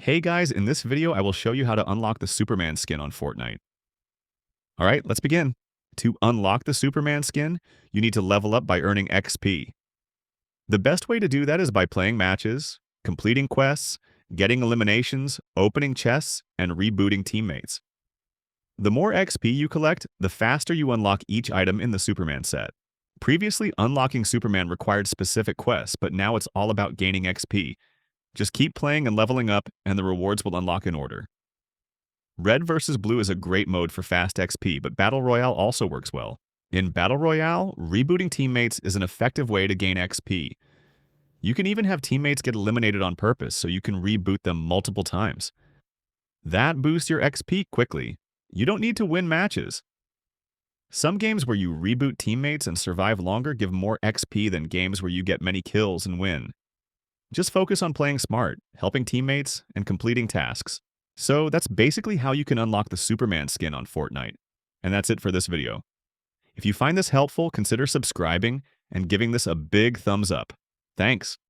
Hey guys, in this video I will show you how to unlock the Superman skin on Fortnite. Alright, let's begin. To unlock the Superman skin, you need to level up by earning XP. The best way to do that is by playing matches, completing quests, getting eliminations, opening chests, and rebooting teammates. The more XP you collect, the faster you unlock each item in the Superman set. Previously, unlocking Superman required specific quests, but now it's all about gaining XP. Just keep playing and leveling up, and the rewards will unlock in order. Red versus Blue is a great mode for fast XP, but Battle Royale also works well. In Battle Royale, rebooting teammates is an effective way to gain XP. You can even have teammates get eliminated on purpose so you can reboot them multiple times. That boosts your XP quickly. You don't need to win matches. Some games where you reboot teammates and survive longer give more XP than games where you get many kills and win. Just focus on playing smart, helping teammates, and completing tasks. So that's basically how you can unlock the Superman skin on Fortnite. And that's it for this video. If you find this helpful, consider subscribing and giving this a big thumbs up. Thanks.